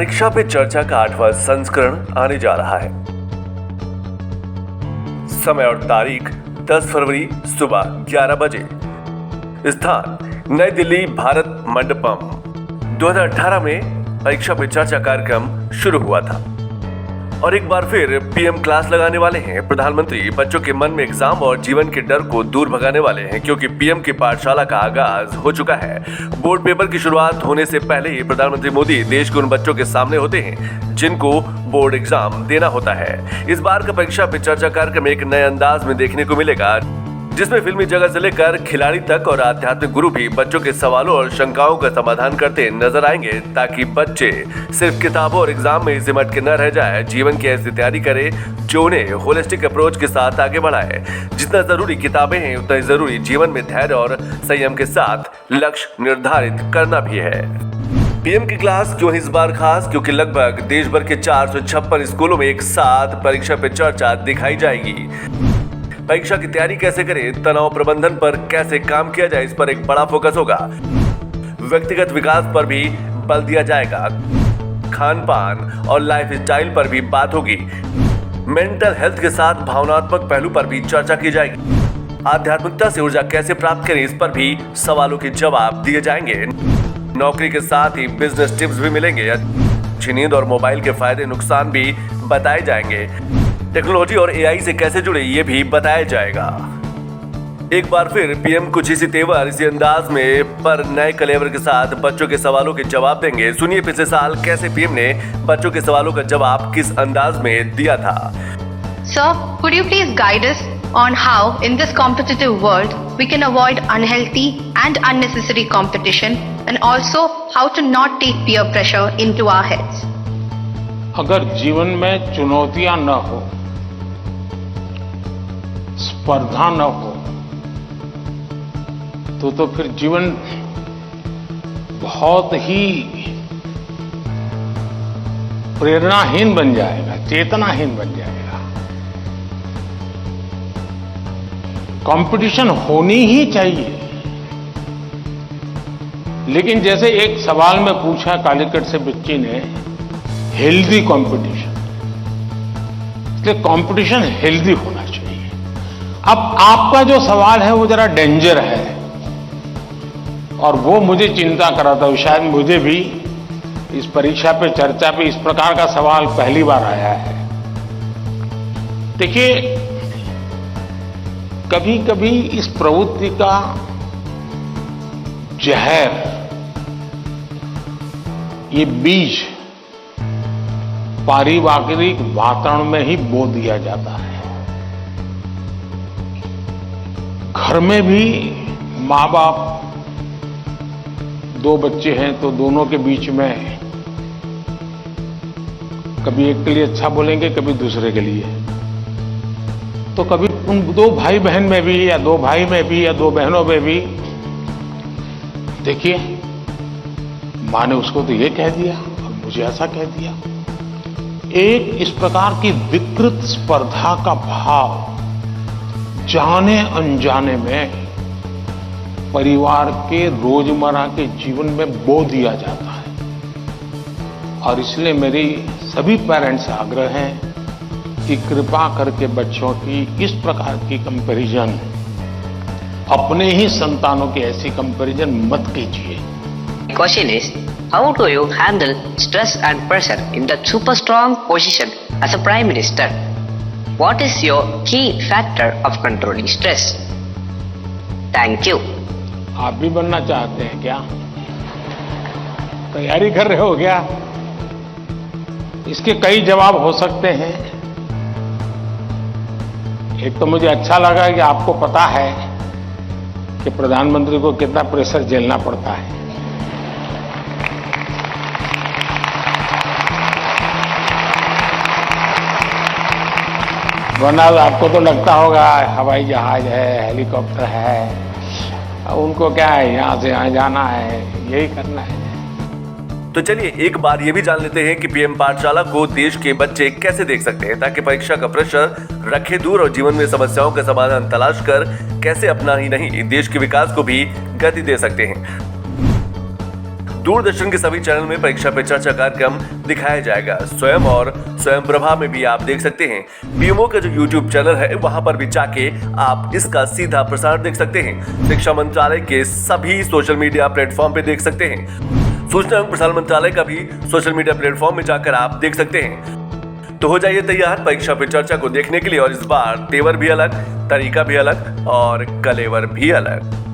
परीक्षा पे चर्चा का 8वां संस्करण आने जा रहा है। समय और तारीख 10 फरवरी सुबह 11 बजे। स्थान नई दिल्ली भारत मंडपम। 2018 में परीक्षा पे चर्चा कार्यक्रम शुरू हुआ था और एक बार फिर पीएम क्लास लगाने वाले हैं। प्रधानमंत्री बच्चों के मन में एग्जाम और जीवन के डर को दूर भगाने वाले हैं, क्योंकि पीएम की पाठशाला का आगाज हो चुका है। बोर्ड पेपर की शुरुआत होने से पहले ही प्रधानमंत्री मोदी देश के उन बच्चों के सामने होते हैं जिनको बोर्ड एग्जाम देना होता है। इस बार का परीक्षा पे चर्चा कार्यक्रम एक नए अंदाज में देखने को मिलेगा, जिसमें फिल्मी जगत से लेकर खिलाड़ी तक और आध्यात्मिक गुरु भी बच्चों के सवालों और शंकाओं का समाधान करते नजर आएंगे, ताकि बच्चे सिर्फ किताबों और एग्जाम में सिमट के न रह जाए। जीवन की ऐसी तैयारी करे जो उन्हें होलिस्टिक अप्रोच के साथ आगे बढ़ाए। जितना जरूरी किताबें हैं, उतना ही जरूरी जीवन में धैर्य और संयम के साथ लक्ष्य निर्धारित करना भी है। पीएम की क्लास क्यों इस बार खास? क्योंकि लगभग देश भर के 456 स्कूलों में एक साथ परीक्षा पे चर्चा दिखाई जाएगी। परीक्षा की तैयारी कैसे करें, तनाव प्रबंधन पर कैसे काम किया जाए, इस पर एक बड़ा फोकस होगा। व्यक्तिगत विकास पर भी बल दिया जाएगा। खान पान और लाइफ स्टाइल पर भी बात होगी। मेंटल हेल्थ के साथ भावनात्मक पहलू पर भी चर्चा की जाएगी। आध्यात्मिकता से ऊर्जा कैसे प्राप्त करें, इस पर भी सवालों के जवाब दिए जाएंगे। नौकरी के साथ ही बिजनेस टिप्स भी मिलेंगे। अच्छी नींद और मोबाइल के फायदे नुकसान भी बताए जाएंगे। टेक्नोलॉजी और एआई से कैसे जुड़े, ये भी बताया जाएगा। एक बार फिर पीएम कुछ इसी तेवर, इसी अंदाज में, पर नए कलेवर के साथ बच्चों के सवालों के जवाब देंगे। सुनिए पिछले साल कैसे पीएम ने बच्चों के सवालों का जवाब किस अंदाज में दिया था। Sir, could you please guide us on how in this competitive world we can avoid unhealthy and unnecessary competition and also how to not take peer pressure into our heads? अगर जीवन में चुनौतियां न हो, स्पर्धा न हो, तो फिर जीवन बहुत ही प्रेरणाहीन बन जाएगा, चेतनाहीन बन जाएगा। कंपटीशन होनी ही चाहिए, लेकिन जैसे एक सवाल में पूछा कालीकट से बच्ची ने, हेल्दी कंपटीशन, इसलिए कंपटीशन हेल्दी होना चाहिए। अब आपका जो सवाल है वो जरा डेंजर है और वो मुझे चिंता कराता है। शायद मुझे भी इस परीक्षा पे चर्चा पे इस प्रकार का सवाल पहली बार आया है। देखिए, कभी कभी इस प्रवृत्ति का जहर, ये बीज पारिवारिक वातावरण में ही बो दिया जाता है। घर में भी माँ बाप, दो बच्चे हैं तो दोनों के बीच में कभी एक के लिए अच्छा बोलेंगे, कभी दूसरे के लिए। तो कभी उन दो भाई बहन में भी, या दो भाई में भी, या दो बहनों में भी, देखिए माँ ने उसको तो ये कह दिया और मुझे ऐसा कह दिया। एक इस प्रकार की विकृत स्पर्धा का भाव जाने अनजाने में परिवार के रोजमर्रा के जीवन में बो दिया जाता है। और इसलिए मेरी सभी पेरेंट्स से आग्रह है कि कृपा करके बच्चों की इस प्रकार की कंपैरिजन, अपने ही संतानों की ऐसी कंपैरिजन मत कीजिए। Question is, how do you handle stress and pressure in the super strong position as a Prime Minister? What is your key factor of controlling stress? Thank you. आप भी बनना चाहते हैं क्या? तैयारी कर रहे हो क्या? इसके कई जवाब हो सकते हैं। एक तो मुझे अच्छा लगा कि आपको पता है कि प्रधानमंत्री को कितना प्रेशर झेलना पड़ता है। वरना आपको तो लगता होगा हवाई जहाज है, हेलीकॉप्टर है, उनको क्या है, यहां से यहां जाना है, यही करना है। तो चलिए एक बार ये भी जान लेते हैं कि पीएम पाठशाला को देश के बच्चे कैसे देख सकते हैं, ताकि परीक्षा का प्रेशर रखे दूर और जीवन में समस्याओं का समाधान तलाश कर कैसे अपना ही नहीं देश के विकास को भी गति दे सकते हैं। दूरदर्शन के सभी चैनल में परीक्षा पे चर्चा कार्यक्रम दिखाया जाएगा। स्वयं और स्वयं प्रभा में भी आप देख सकते हैं। पीएमओ का जो यूट्यूब चैनल है वहां पर भी जाके आप इसका सीधा प्रसारण देख सकते हैं। शिक्षा मंत्रालय के सभी सोशल मीडिया प्लेटफॉर्म पे देख सकते हैं। सूचना एवं प्रसारण मंत्रालय का भी सोशल मीडिया प्लेटफॉर्म में जाकर आप देख सकते हैं। तो हो जाइए तैयार परीक्षा पे चर्चा को देखने के लिए, और इस बार तेवर भी अलग, तरीका भी अलग और कलेवर भी अलग।